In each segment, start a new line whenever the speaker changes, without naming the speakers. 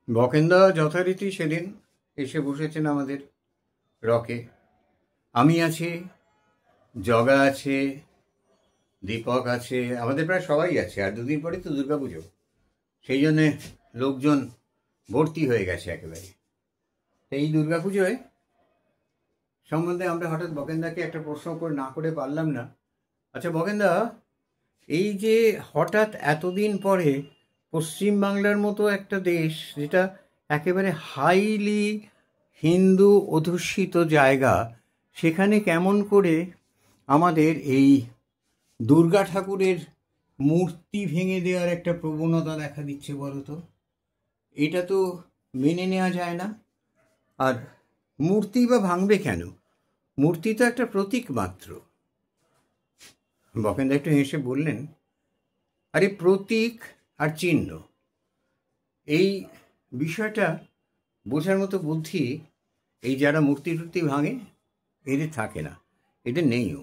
বকেন্দা যথারীতি সেদিন এসে বসেছেন আমাদের রকে। আমি আছি, জগা আছে, দীপক আছে, আমাদের প্রায় সবাই আছে। আর দুদিন পরে তো দুর্গাপুজো, সেই জন্যে লোকজন ভর্তি হয়ে গেছে একেবারে। এই দুর্গাপুজোয় সম্বন্ধে আমরা হঠাৎ বকেন্দাকে একটা প্রশ্ন করে না করে পারলাম না। আচ্ছা বকেন্দা, এই যে হঠাৎ এতদিন পরে পশ্চিমবাংলার মতো একটা দেশ, যেটা একেবারে হাইলি হিন্দু অধ্যুষিত জায়গা, সেখানে কেমন করে আমাদের এই দুর্গা ঠাকুরের মূর্তি ভেঙে দেওয়ার একটা প্রবণতা দেখা দিচ্ছে বলো তো? এটা তো মেনে নেওয়া যায় না। আর মূর্তি বা ভাঙবে কেন? মূর্তি তো একটা প্রতীক মাত্র। বকেন্দা একটু হেসে বললেন, আরে প্রতীক আর চিহ্ন, এই বিষয়টা বোঝার মতো বুদ্ধি এই যারা মূর্তি টুর্তি ভাঙে এদের থাকে না, এদের নেইও।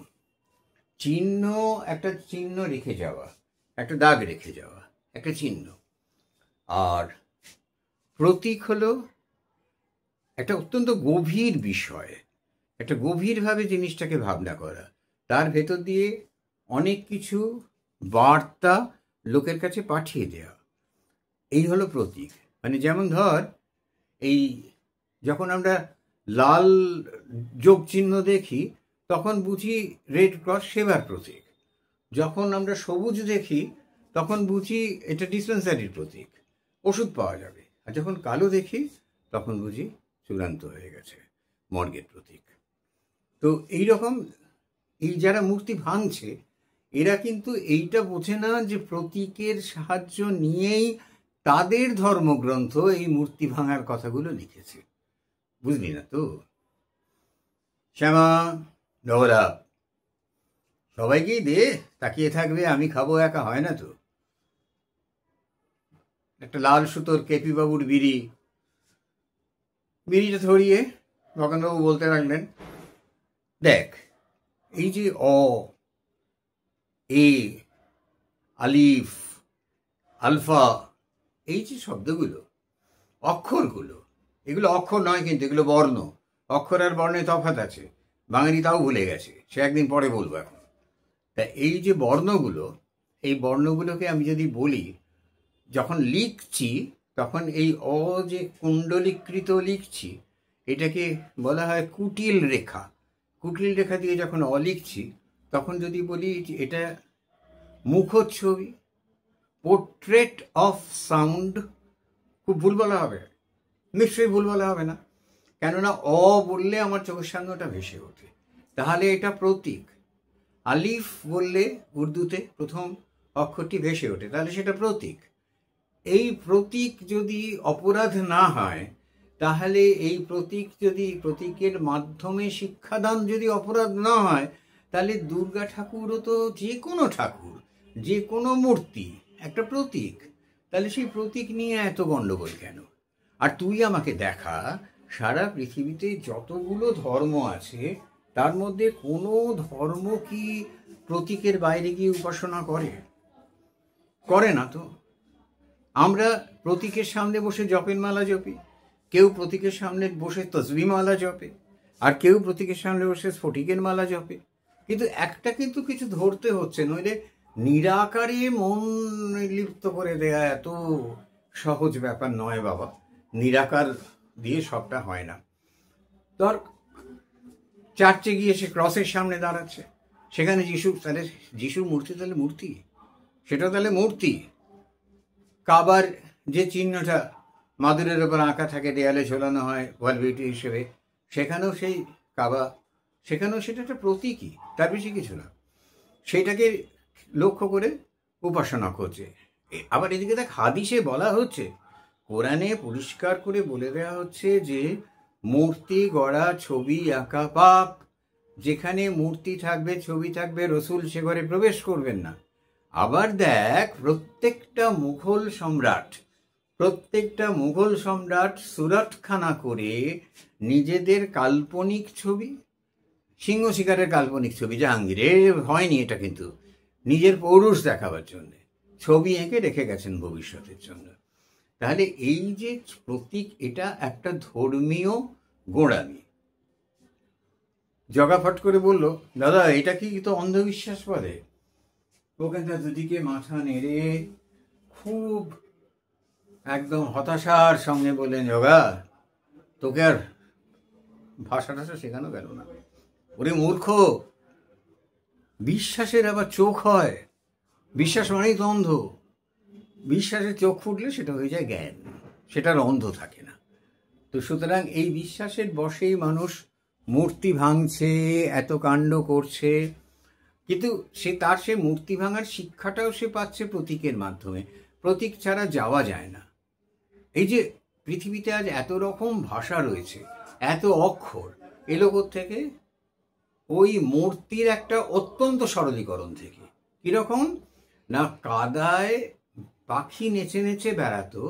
চিহ্ন, একটা চিহ্ন রেখে যাওয়া, একটা দাগ রেখে যাওয়া, একটা চিহ্ন। আর প্রতীক হলো একটা অত্যন্ত গভীর বিষয়, একটা গভীরভাবে জিনিসটাকে ভাবনা করা, তার ভেতর দিয়ে অনেক কিছু বার্তা লোকের কাছে পাঠিয়ে দেওয়া, এই হলো প্রতীক। মানে যেমন ধর, এই যখন আমরা লাল যোগ চিহ্ন দেখি তখন বুঝি রেড ক্রস সেবার প্রতীক, যখন আমরা সবুজ দেখি তখন বুঝি এটা ডিসপেন্সারির প্রতীক, ওষুধ পাওয়া যাবে। আর যখন কালো দেখি তখন বুঝি চূড়ান্ত হয়ে গেছে, মর্গের প্রতীক। তো এই রকম এই যারা মূর্তি ভাঙছে এরা কিন্তু এইটা বোঝে না যে প্রতীকের সাহায্য নিয়েই তাদের ধর্মগ্রন্থ এই মূর্তি ভাঙার কথাগুলো লিখেছে। বুঝলি না তো? শ্যামা, ডবরা, সবাইকেই দে, তাকিয়ে থাকবে, আমি খাবো, একা হয় না তো। একটা লাল সুতোর কেপি বাবুর বিড়িটা ধরিয়ে বকেনবাবু বলতে লাগলেন, দেখ, এই যে অ, এ, আলিফ, আলফা, এই যে শব্দগুলো, অক্ষরগুলো, এগুলো অক্ষর নয় কিন্তু, এগুলো বর্ণ। অক্ষর আর বর্ণে তফাৎ আছে, বাঙালি তাও ভুলে গেছে, সে একদিন পরে বলবো। এখন তা এই যে বর্ণগুলো, এই বর্ণগুলোকে আমি যদি বলি, যখন লিখছি তখন এই অ যে কুণ্ডলীকৃত লিখছি, এটাকে বলা হয় কুটিল রেখা। কুটিল রেখা দিয়ে যখন অ লিখছি তখন যদি বলি এটা মুখচ্ছবি, পোর্ট্রেট অফ সাউন্ড, খুব ভুল বলা হবে? নিশ্চয়ই ভুল বলা হবে না, কেননা অ বললে আমার চোখের সামনে ওটা ভেসে ওঠে, তাহলে এটা প্রতীক। আলিফ বললে উর্দুতে প্রথম অক্ষরটি ভেসে ওঠে, তাহলে সেটা প্রতীক। এই প্রতীক যদি অপরাধ না হয়, তাহলে এই প্রতীক যদি, প্রতীকের মাধ্যমে শিক্ষাদান যদি অপরাধ না হয়, তাহলে দুর্গা ঠাকুরও তো, যে কোনো ঠাকুর, যে কোনো মূর্তি একটা প্রতীক। তাহলে সেই প্রতীক নিয়ে এত গণ্ডগোল কেন? আর তুই আমাকে দেখা, সারা পৃথিবীতে যতগুলো ধর্ম আছে তার মধ্যে কোনো ধর্ম কি প্রতীকের বাইরে গিয়ে উপাসনা করে না তো। আমরা প্রতীকের সামনে বসে জপের মালা জপি, কেউ প্রতীকের সামনে বসে তসবি মালা জপে, আর কেউ প্রতীকের সামনে বসে স্ফটিকের মালা জপে। কিন্তু একটা কিন্তু কিছু ধরতে হচ্ছে, নইলে নিরাকারে মন লিপ্ত করে দেয়া এত সহজ ব্যাপার নয় বাবা। নিরাকার দিয়ে সবটা হয় না। ধর চার্চে গিয়ে সে ক্রসের সামনে দাঁড়াচ্ছে, সেখানে যিশু, তাহলে যিশুর মূর্তি, তাহলে মূর্তি, সেটা তাহলে মূর্তি। কাবার যে চিহ্নটা মাদুরের ওপর আঁকা থাকে, দেয়ালে ঝোলানো হয় ওয়াল বিউটি হিসেবে, সেখানেও সেই কাবা, সেখানেও সেটা একটা প্রতীকই, তার বেশি কিছু না। সেইটাকে লক্ষ্য করে উপাসনা করছে। আবার এদিকে দেখ, হাদিসে বলা হচ্ছে, কোরআনে পরিষ্কার করে বলে দেওয়া হচ্ছে যে মূর্তি গড়া, ছবি আঁকা পাপ। যেখানে মূর্তি থাকবে, ছবি থাকবে, রসুল সে ঘরে প্রবেশ করবেন না। আবার দেখ, প্রত্যেকটা মুঘল সম্রাট সুরতখানা করে নিজেদের কাল্পনিক ছবি, সিংহ শিকারের কাল্পনিক ছবি, জাহাঙ্গীরের হয়নি এটা, কিন্তু নিজের পৌরুষ দেখাবার জন্য ছবি এঁকে রেখে গেছেন ভবিষ্যতের জন্য। তাহলে এই যে প্রতীক, এটা একটা ধর্মীয় গোঁড়ামি। জগা ফট করে বলল, দাদা এটা কি তো অন্ধবিশ্বাস বলে? ওখানটা দুদিকে মাথা নেড়ে খুব একদম হতাশার সঙ্গে বললেন, জগা তোকে আর ভাষা টাষা শেখানো গেল না। ওরে মূর্খ, বিশ্বাসের আবার চোখ হয়, বিশ্বাস মানেই তো অন্ধ। বিশ্বাসের চোখ ফুটলে সেটা হয়ে যায় জ্ঞান, সেটার অন্ধ থাকে না। তো সুতরাং এই বিশ্বাসের বশেই মানুষ মূর্তি ভাঙছে, এত কাণ্ড করছে, কিন্তু সে মূর্তি ভাঙার শিক্ষাটাও সে পাচ্ছে প্রতীকের মাধ্যমে। প্রতীক ছাড়া যাওয়া যায় না। এই যে পৃথিবীতে আজ এত রকম ভাষা রয়েছে, এত অক্ষর এলো থেকে ওই মূর্তির একটা অত্যন্ত সরলীকরণ থেকে। কিরকম না, কাদায় পাখি নেচে নেচে বেড়াতো,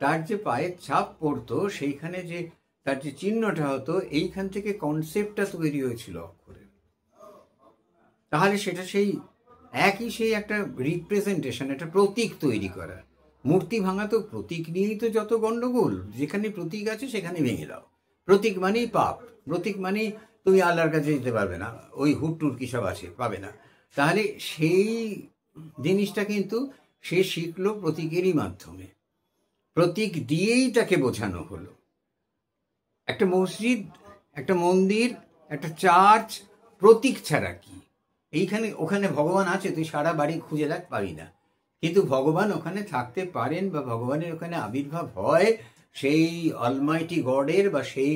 তার যে পায়ের ছাপ পড়তো, সেইখানে যে তার যে চিহ্নটা হতো, এইখান থেকে কনসেপ্টটা তৈরি হয়েছিল অক্ষরে। তাহলে সেটা সেই একটা রিপ্রেজেন্টেশন, একটা প্রতীক তৈরি করা। মূর্তি ভাঙা তো প্রতীক নিয়েই তো যত গন্ডগোল। যেখানে প্রতীক আছে সেখানে ভেঙে দাও। প্রতীক মানেই পাপ, প্রতীক মানেই তুমি আল্লাহর কাছে যেতে পারবে না, ওই হুট্টুর কী সব আছে, পাবে না। তাহলে সেই জিনিসটা কিন্তু সে শিখলো প্রতীকেরই মাধ্যমে, প্রতীক দিয়েই তাকে বোঝানো হলো। একটা মসজিদ, একটা মন্দির, একটা চার্চ প্রতীক ছাড়া কি? এইখানে ওখানে ভগবান আছে, তুই সারা বাড়ি খুঁজে দেখ, পাবি না। কিন্তু ভগবান ওখানে থাকতে পারেন, বা ভগবানের ওখানে আবির্ভাব হয় সেই অলমাইটি গডের, বা সেই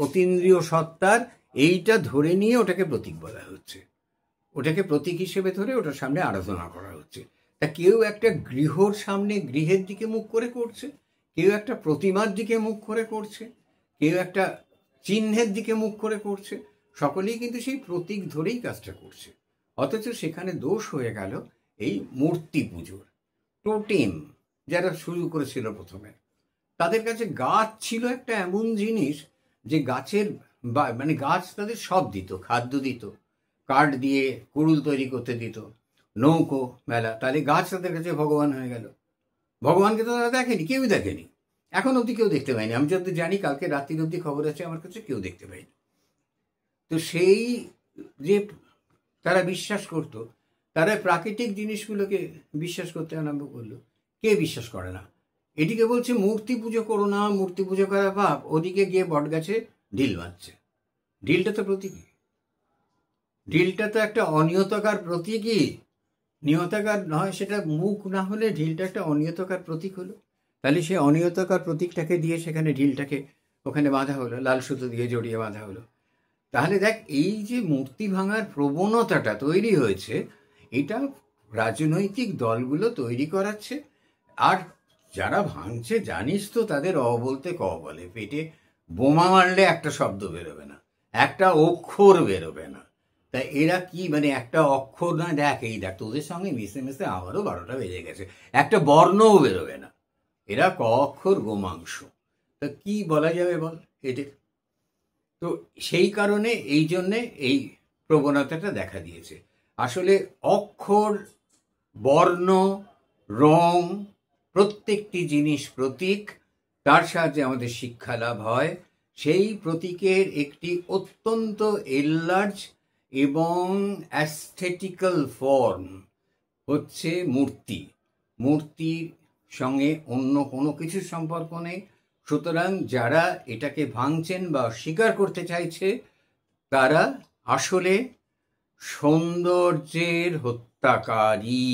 অতীন্দ্রিয় সত্তার, এইটা ধরে নিয়ে ওটাকে প্রতীক বলা হচ্ছে। ওটাকে প্রতীক হিসেবে ধরে ওটার সামনে আরাধনা করা হচ্ছে। তা কেউ একটা গৃহর সামনে গৃহের দিকে মুখ করে করছে, কেউ একটা প্রতিমার দিকে মুখ করে করছে, কেউ একটা চিহ্নের দিকে মুখ করে করছে। সকলেই কিন্তু সেই প্রতীক ধরেই কাজটা করছে। অথচ সেখানে দোষ হয়ে গেল এই মূর্তি পুজোর। টোটেম যারা শুরু করেছিল প্রথমে, তাদের কাছে গাছ ছিল একটা এমন জিনিস যে গাছের মানে গাছ তাদের সব দিত, খাদ্য দিত, কাঠ দিয়ে কুড়ুল তৈরি করতে দিত, নৌকো মেলা। তাহলে গাছ তাদের কাছে ভগবান হয়ে গেল। ভগবানকে তো তারা দেখেনি, কেউই দেখেনি, এখন অবধি কেউ দেখতে পায়নি। আমি যত জানি, কালকে রাত্রির অবধি খবর আছে আমার কাছে, কেউ দেখতে পায়নি। তো সেই যে তারা বিশ্বাস করত, তারা প্রাকৃতিক জিনিসগুলোকে বিশ্বাস করতে আরম্ভ করলো। কে বিশ্বাস করে না? এদিকে বলছে মূর্তি পুজো করো না, মূর্তি পুজো করা পাপ, ওদিকে গিয়ে বট গাছে ঢিল মারছে। ঢিলটা তো প্রতীকী, ঢিলটা তো একটা অনিয়তকার প্রতীকই। নিয়তাকার নয়, সেটা মুখ না হলে ঢিলটা একটা অনিয়তকার প্রতীক হলো। তাহলে সে অনিয়তকার প্রতীকটাকে দিয়ে সেখানে ঢিলটাকে ওখানে বাঁধা হলো, লাল সুতো দিয়ে জড়িয়ে বাঁধা হলো। তাহলে দেখ, এই যে মূর্তি ভাঙার প্রবণতাটা তৈরি হয়েছে, এটা রাজনৈতিক দলগুলো তৈরি করাচ্ছে। আর যারা ভাঙছে জানিস তো, তাদের অ বলতে ক বলে। পেটে বোমা মারলে একটা শব্দ বেরোবে না, একটা অক্ষর বেরোবে না। তা এরা কি, মানে একটা অক্ষর নয়, দেখ এই দেখ তোদের সঙ্গে মিশে মিশে আমারও 12টা বেজে গেছে, একটা বর্ণও বেরোবে না। এরা ক অক্ষর গোমাংস। তা কি বলা যাবে বল এদের? তো সেই কারণে এই জন্যে এই প্রবণতাটা দেখা দিয়েছে। আসলে অক্ষর, বর্ণ, রং, প্রত্যেকটি জিনিস প্রতীক, তার সাহায্যে আমাদের শিক্ষা লাভ হয়। সেই প্রতীকের একটি অত্যন্ত এলার্জ এবং অ্যাস্থেটিক্যাল ফর্ম হচ্ছে মূর্তি। মূর্তির সঙ্গে অন্য কোনো কিছুর সম্পর্ক নেই। সুতরাং যারা এটাকে ভাঙছেন বা স্বীকার করতে চাইছে, তারা আসলে সৌন্দর্যের হত্যাকারী।